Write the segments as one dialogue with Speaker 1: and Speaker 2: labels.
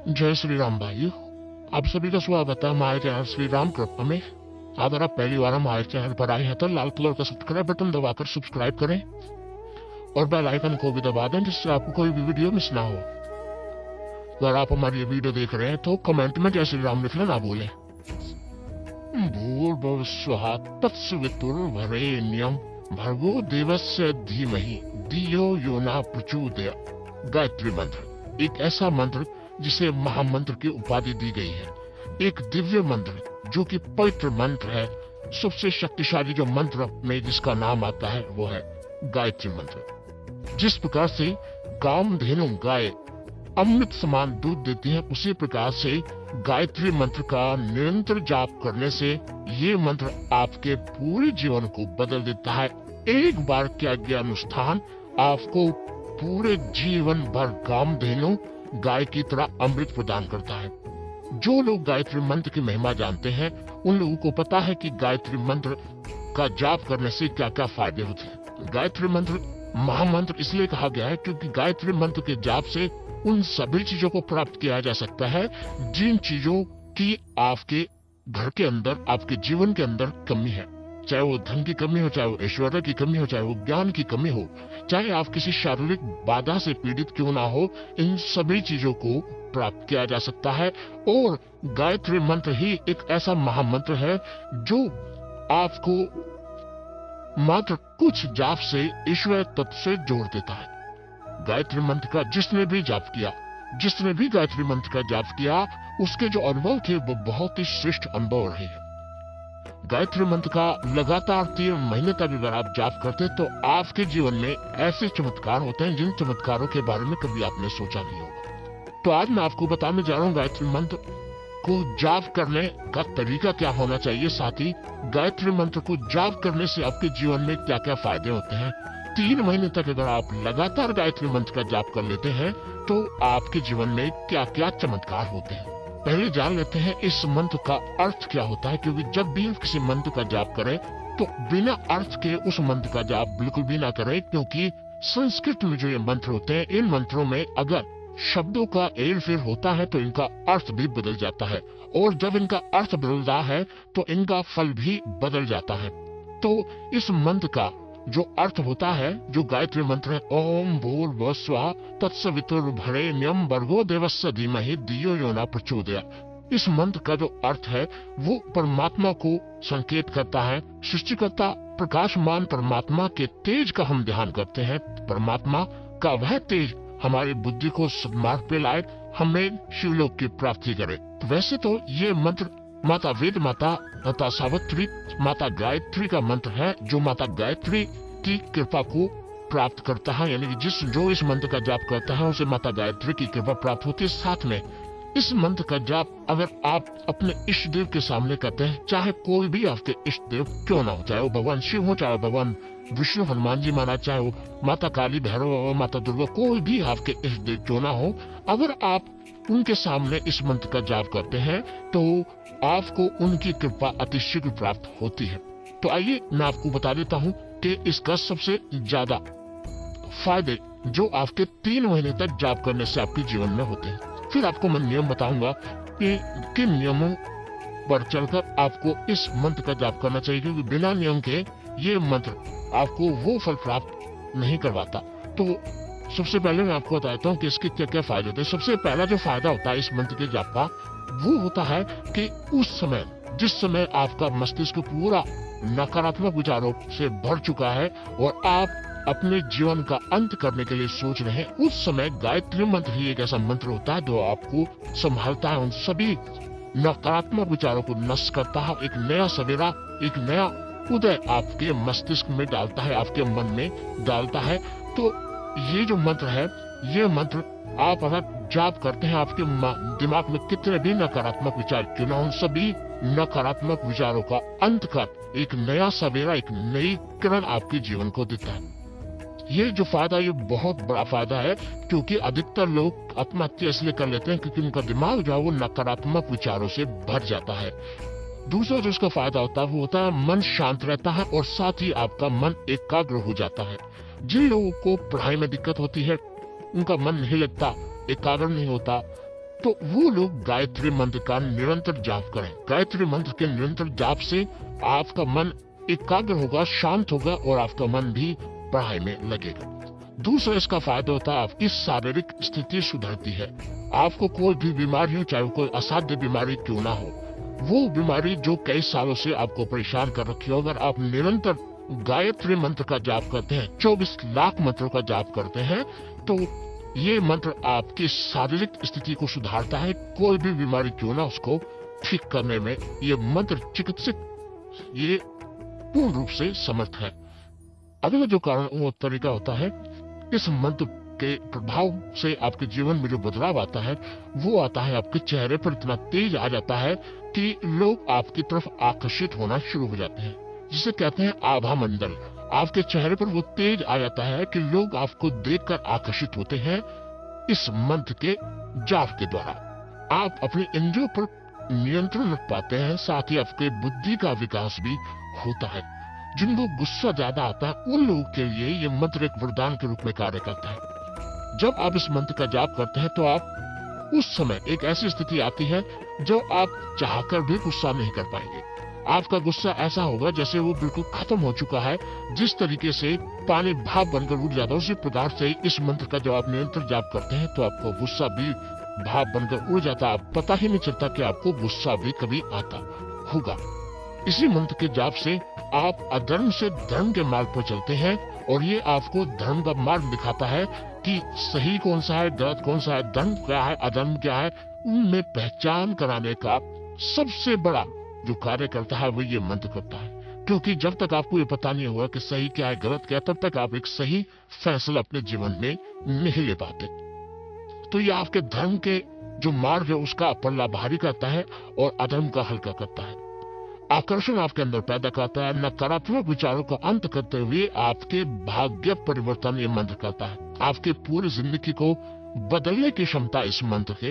Speaker 1: जय श्री राम भाइयों। आप सभी का स्वागत है हमारे चैनल श्री राम कृपा में। अगर आप पहली बार हमारे चैनल पर आए हैं तो लाल कलर का सब्सक्राइब बटन दबाकर सब्सक्राइब करें और बेल आइकन को भी दबा दें जिससे आपको कोई भी वीडियो मिस ना हो। अगर आप हमारी ये वीडियो देख रहे हैं तो कमेंट में जय श्री राम लिखना ना भूलें। भूर्भुवः स्वः तत्सवितुर्वरेण्यं भर्गो देवस्य धीमहि धियो यो न प्रचोदयात्। गायत्री मंत्र एक ऐसा मंत्र जिसे महामंत्र की उपाधि दी गई है। एक दिव्य मंत्र जो कि पवित्र मंत्र है। सबसे शक्तिशाली जो मंत्र में जिसका नाम आता है वो है गायत्री मंत्र। जिस प्रकार से कामधेनु गाय अमृत समान दूध देती है, उसी प्रकार से गायत्री मंत्र का निरंतर जाप करने से ये मंत्र आपके पूरे जीवन को बदल देता है। एक बार किया गया अनुष्ठान आपको पूरे जीवन भर कामधेनु गाय की तरह अमृत प्रदान करता है। जो लोग गायत्री मंत्र की महिमा जानते हैं उन लोगों को पता है कि गायत्री मंत्र का जाप करने से क्या क्या फायदे होते हैं। गायत्री मंत्र महामंत्र इसलिए कहा गया है क्योंकि गायत्री मंत्र के जाप से उन सभी चीजों को प्राप्त किया जा सकता है जिन चीजों की आपके घर के अंदर, आपके जीवन के अंदर कमी है। चाहे वो धन की कमी हो, चाहे वो ऐश्वर्य की कमी हो, चाहे वो ज्ञान की कमी हो, चाहे आप किसी शारीरिक बाधा से पीड़ित क्यों ना हो, इन सभी चीजों को प्राप्त किया जा सकता है। और गायत्री मंत्र ही एक ऐसा महामंत्र है जो आपको मात्र कुछ जाप से ईश्वर तत्व से जोड़ देता है। गायत्री मंत्र का जिसने भी गायत्री मंत्र का जाप किया उसके जो अनुभव थे वो बहुत ही श्रेष्ठ अनुभव रहे हैं। गायत्री मंत्र का लगातार 3 महीने तक अगर आप जाप करते तो आपके जीवन में ऐसे चमत्कार होते हैं जिन चमत्कारों के बारे में कभी आपने सोचा नहीं होगा। तो आज मैं आपको बताने जा रहा हूँ गायत्री मंत्र को जाप करने का तरीका क्या होना चाहिए, साथ ही गायत्री मंत्र को जाप करने से आपके जीवन में क्या क्या फायदे होते हैं। 3 महीने तक अगर आप लगातार गायत्री मंत्र का जाप कर लेते हैं तो आपके जीवन में क्या क्या चमत्कार होते हैं। पहले जान लेते हैं इस मंत्र का अर्थ क्या होता है, क्योंकि जब भी आप किसी मंत्र का जाप करें तो बिना अर्थ के उस मंत्र का जाप बिल्कुल भी ना करें, क्योंकि संस्कृत में जो ये मंत्र होते हैं इन मंत्रों में अगर शब्दों का हेरफेर होता है तो इनका अर्थ भी बदल जाता है, और जब इनका अर्थ बदलता है तो इनका फल भी बदल जाता है। तो इस मंत्र का जो अर्थ होता है, जो गायत्री मंत्र है, ओम भूर्भुवः स्वः तत्सवितुर्वरेण्यं भर्गो देवस्य धीमहि धियो यो न प्रचोदयात्। इस मंत्र का जो अर्थ है वो परमात्मा को संकेत करता है। सृष्टिकर्ता प्रकाशमान परमात्मा के तेज का हम ध्यान करते हैं। परमात्मा का वह तेज हमारी बुद्धि को सन्मार्ग पे लाए, हमें शिवलोक की प्राप्ति करे। तो वैसे तो ये मंत्र माता वेद माता, माता सावित्री, माता गायत्री का मंत्र है जो माता गायत्री की कृपा को प्राप्त करता है, यानी कि जो इस मंत्र का जाप करता है उसे माता गायत्री की कृपा प्राप्त होती है। साथ में इस मंत्र का जाप अगर आप अपने इष्ट देव के सामने करते हैं, चाहे कोई भी आपके इष्ट देव क्यों ना हो, चाहे वो भगवान शिव हो, चाहे भगवान विष्णु हनुमान जी महाराज, चाहे वो माता काली भैरव और माता दुर्गा, कोई भी आपके इष्ट देव क्यों ना हो, अगर आप उनके सामने इस मंत्र का जाप करते हैं तो आपको उनकी कृपा अतिशीघ्र प्राप्त होती है। तो आइए मैं आपको बता देता हूँ कि इसका सबसे ज्यादा फायदे जो आपके 3 महीने तक जाप करने से आपके जीवन में होते हैं। फिर आपको मैं नियम बताऊंगा कि किन नियमों पर चलकर आपको इस मंत्र का जाप करना चाहिए, क्योंकि बिना नियम के ये मंत्र आपको वो फल प्राप्त नहीं करवाता। तो सबसे पहले मैं आपको बताता हूँ कि इसके क्या क्या फायदे होते हैं। सबसे पहला जो फायदा होता है इस मंत्र के जाप का वो होता है कि उस समय जिस समय आपका मस्तिष्क पूरा नकारात्मक विचारों से भर चुका है और आप अपने जीवन का अंत करने के लिए सोच रहे हैं, उस समय गायत्री मंत्र ही एक ऐसा मंत्र होता है जो आपको संभालता है, उन सभी नकारात्मक विचारों को नष्ट करता है, एक नया सवेरा, एक नया उदय आपके मस्तिष्क में डालता है, आपके मन में डालता है। तो ये जो मंत्र है, ये मंत्र आप अगर जाप करते हैं, आपके दिमाग में कितने भी नकारात्मक विचार क्यों ना, उन सभी नकारात्मक विचारों का अंत कर एक नया सवेरा, एक नई किरण आपके जीवन को देता है। ये जो फायदा, ये बहुत बड़ा फायदा है, क्योंकि अधिकतर लोग आत्महत्या इसलिए कर लेते हैं क्योंकि उनका दिमाग जो है वो नकारात्मक विचारों से भर जाता है। दूसरा जो इसका फायदा होता है वो होता है मन शांत रहता है और साथ ही आपका मन एकाग्र हो जाता है। जिन लोगों को पढ़ाई में दिक्कत होती है, उनका मन नहीं लगता, एकाग्र नहीं होता, तो वो लोग गायत्री मंत्र का निरंतर जाप करें। गायत्री मंत्र के निरंतर जाप से आपका मन एकाग्र होगा, शांत होगा और आपका मन भी पढ़ाई में लगेगा। दूसरा इसका फायदा होता है आपकी शारीरिक स्थिति सुधरती है। आपको कोई भी बीमारी हो, चाहे कोई असाध्य बीमारी क्यों ना हो, वो बीमारी जो कई सालों से आपको परेशान कर रखी हो, अगर आप निरंतर गायत्री मंत्र का जाप करते हैं, 24 लाख मंत्रों का जाप करते हैं, तो ये मंत्र आपकी शारीरिक स्थिति को सुधारता है। कोई भी बीमारी क्यों ना, उसको ठीक करने में ये मंत्र चिकित्सक ये पूर्ण रूप से समर्थ है। अगला जो कारण वो तरीका होता है, इस मंत्र के प्रभाव से आपके जीवन में जो बदलाव आता है वो आता है आपके चेहरे पर इतना तेज आ जाता है कि लोग आपकी तरफ आकर्षित होना शुरू हो जाते हैं, जिसे कहते हैं आभा मंडल। आपके चेहरे पर वो तेज आ जाता है कि लोग आपको देखकर आकर्षित होते हैं इस मंत्र के जाप के द्वारा। आप अपने इंद्रियों पर नियंत्रण रख पाते हैं, साथ ही आपके बुद्धि का विकास भी होता है। जिनको गुस्सा ज्यादा आता है उन लोगों के लिए ये मंत्र एक वरदान के रूप में कार्य करता है। जब आप इस मंत्र का जाप करते हैं तो आप उस समय एक ऐसी स्थिति आती है जो आप चाहकर भी गुस्सा नहीं कर पाएंगे। आपका गुस्सा ऐसा होगा जैसे वो बिल्कुल खत्म हो चुका है। जिस तरीके से पानी भाप बनकर उड़ जाता है, उसी प्रकार से इस मंत्र का जब आप निरंतर जाप करते हैं तो आपको गुस्सा भी भाप बनकर उड़ जाता है। पता ही नहीं चलता कि आपको गुस्सा भी कभी आता होगा। इसी मंत्र के जाप से आप अधर्म से धर्म के मार्ग पर चलते हैं और ये आपको धर्म का मार्ग दिखाता है कि सही कौन सा है, गलत कौन सा है, धर्म क्या है, अधर्म क्या है। उनमें पहचान कराने का सबसे बड़ा जो कार्य करता है वो ये मंत्र करता है। क्योंकि जब तक आपको ये पता नहीं होगा कि सही क्या है, गलत क्या है, तब तक आप एक सही फैसला अपने जीवन में नहीं ले पाते। तो ये आपके धर्म के जो मार्ग है उसका पल्ला भारी करता है और अधर्म का हल्का करता है। आकर्षण आपके अंदर पैदा करता है। नकारात्मक विचारों का अंत करते हुए आपके भाग्य परिवर्तन ये मंत्र करता है। आपके पूरी जिंदगी को बदलने की क्षमता इस मंत्र के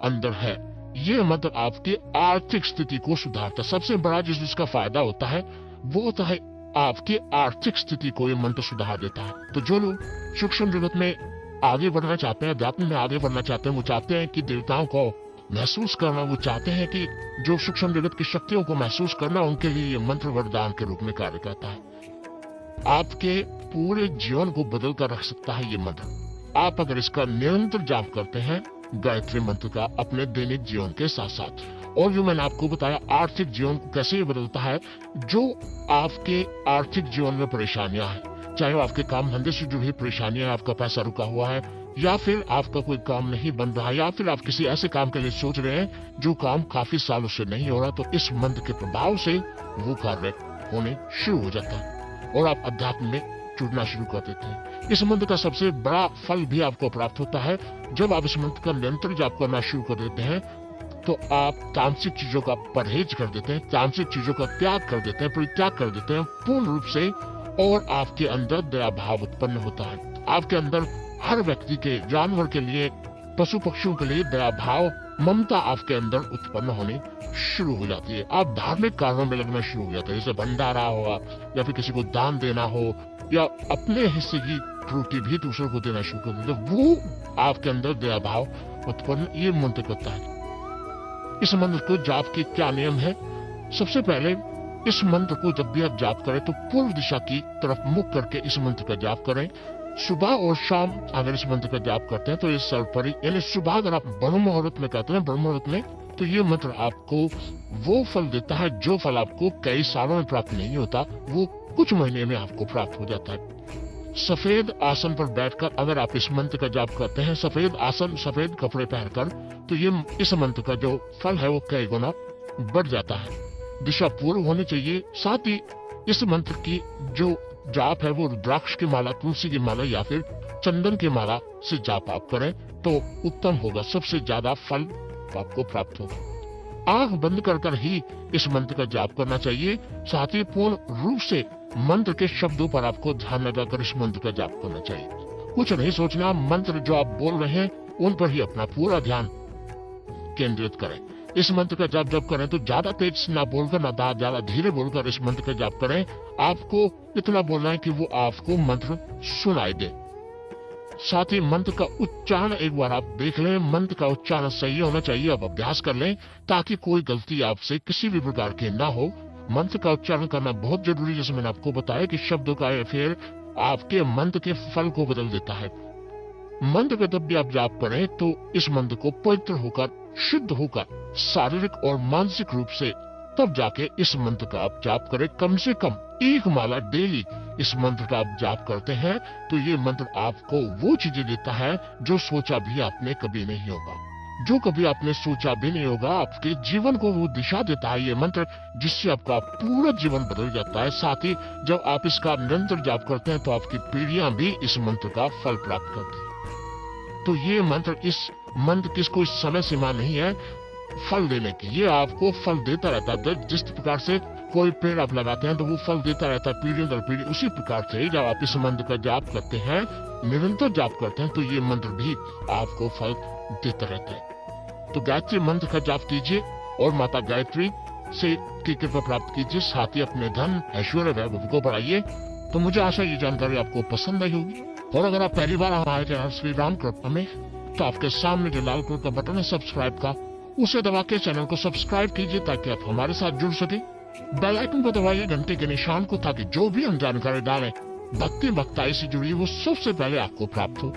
Speaker 1: अंदर है। ये मंत्र आपकी आर्थिक स्थिति को सुधारता है। सबसे बड़ा जिसका फायदा होता है वो होता है आपकी आर्थिक स्थिति को ये मंत्र सुधार देता है। तो जो लोग सूक्ष्म जगत में आगे बढ़ना चाहते हैं, अध्यात्म में आगे बढ़ना चाहते हैं, वो चाहते हैं कि देवताओं को महसूस करना, वो चाहते हैं कि जो सूक्ष्म जगत की शक्तियों को महसूस करना, उनके लिए ये मंत्र वरदान के रूप में कार्य करता है। आपके पूरे जीवन को बदल कर रख सकता है ये मंत्र। आप अगर इसका निरंतर जाप करते हैं गायत्री मंत्र का अपने दैनिक जीवन के साथ साथ, और जो मैंने आपको बताया आर्थिक जीवन को कैसे ये बदलता है, जो आपके आर्थिक जीवन में परेशानियां हैं, चाहे वो आपके काम धंधे से जुड़ी परेशानियां, आपका पैसा रुका हुआ है, या फिर आपका कोई काम नहीं बन रहा, या फिर आप किसी ऐसे काम के लिए सोच रहे हैं जो काम काफी सालों से नहीं हो रहा, तो इस मंत्र के प्रभाव से वो कार्य होने शुरू हो जाता है और आप अध्यात्म में जुड़ना शुरू कर देते हैं। इस मंत्र का सबसे बड़ा फल भी आपको प्राप्त होता है। जब आप इस मंत्र का निरंतर जाप करना शुरू कर देते हैं तो आप तामसिक चीजों का परहेज कर देते हैं, तामसिक चीजों का त्याग कर देते हैं, परित्याग कर देते हैं पूर्ण रूप से, और आपके अंदर दया भाव उत्पन्न होता है। आपके अंदर हर व्यक्ति के, जानवर के लिए, पशु पक्षियों के लिए दया भाव, ममता आपके अंदर उत्पन्न होने शुरू हो जाती है। आप धार्मिक कार्यों में लगना शुरू हो जाते हैं, जैसे भंडारा हुआ, या फिर किसी को दान देना हो, या अपने हिस्से की रोटी भी दूसरों को देना शुरू कर देते, वो आपके अंदर दया भाव उत्पन्न ये मंत्र करता है। इस मंत्र को जाप के क्या नियम है? सबसे पहले इस मंत्र को जब भी आप जाप करें तो पूर्व दिशा की तरफ मुख करके इस मंत्र का जाप करें। सुबह और शाम अगर इस मंत्र का जाप करते हैं तो इस सर्वपरि, यानी सुबह अगर आप ब्रह्म मुहूर्त में करते हैं, ब्रह्म मुहूर्त में, तो ये मंत्र आपको वो फल देता है जो फल आपको कई सालों में प्राप्त नहीं होता, वो कुछ महीने में आपको प्राप्त हो जाता है। सफेद आसन पर बैठकर अगर आप इस मंत्र का जाप करते हैं, सफेद आसन, सफेद कपड़े पहनकर, तो ये इस मंत्र का जो फल है वो कई गुना बढ़ जाता है। दिशा पूर्व होनी चाहिए। साथ ही इस मंत्र की जो जाप है वो रुद्राक्ष की माला, तुलसी की माला या फिर चंदन की माला से जाप आप करें तो उत्तम होगा, सबसे ज्यादा फल आपको प्राप्त होगा। आंख बंद कर ही इस मंत्र का जाप करना चाहिए। साथ ही पूर्ण रूप से मंत्र के शब्दों पर आपको ध्यान लगाकर इस मंत्र का जाप करना चाहिए। कुछ नहीं सोचना, मंत्र जो आप बोल रहे हैं उन पर ही अपना पूरा ध्यान केंद्रित करें। इस मंत्र का जाप जब करें तो ज्यादा तेज से ना बोलकर, ना ज्यादा धीरे बोलकर इस मंत्र का जाप करें। आपको इतना बोलना है कि वो आपको मंत्र सुनाई दे। साथ ही मंत्र का उच्चारण एक बार आप देख लें, मंत्र का उच्चारण सही होना चाहिए, आप अभ्यास कर लें ताकि कोई गलती आपसे किसी भी प्रकार की ना हो। मंत्र का उच्चारण करना बहुत जरूरी है, जैसे मैंने आपको बताया कि शब्दों का फेर आपके मंत्र के फल को बदल देता है। मंत्र का जब भी आप जाप करें तो इस मंत्र को पवित्र होकर, शुद्ध होकर, शारीरिक और मानसिक रूप से तब जाके इस मंत्र का आप जाप करें। कम से कम 1 माला डेली इस मंत्र का आप जाप करते हैं तो ये मंत्र आपको वो चीजें देता है जो सोचा भी आपने कभी नहीं होगा, जो कभी आपने सोचा भी नहीं होगा। आपके जीवन को वो दिशा देता है ये मंत्र, जिससे आपका पूरा जीवन बदल जाता है। साथ ही जब आप इसका निरंतर जाप करते हैं तो आपकी पीढ़ियां भी इस मंत्र का फल प्राप्त करती है। तो ये मंत्र किसको इस समय सीमा नहीं है फल देने की, ये आपको फल देता रहता है। जिस प्रकार से कोई पेड़ आप लगाते हैं तो वो फल देता रहता है पीढ़ी दर पीढ़ी, उसी प्रकार से जब आप इस मंत्र का जाप करते हैं, निरंतर जाप करते हैं, तो ये मंत्र भी आपको फल देता रहता है। तो गायत्री मंत्र का जाप कीजिए और माता गायत्री से की कृपा प्राप्त कीजिए। साथ ही अपने धन, ऐश्वर्य, वैभव को बढ़ाइए। तो मुझे आशा ये जानकारी आपको पसंद आई होगी। और अगर आप पहली बार हमारे चैनल श्री राम कृपा में, तो आपके सामने जो लाल कलर का बटन है सब्सक्राइब का, उसे दबा के चैनल को सब्सक्राइब कीजिए ताकि आप हमारे साथ जुड़ सके। बेल आइकन को दबाइए, घंटे के निशान को, ताकि जो भी हम जानकारी डालें भक्ति भक्ताई से जुड़ी वो सबसे पहले आपको प्राप्त हो।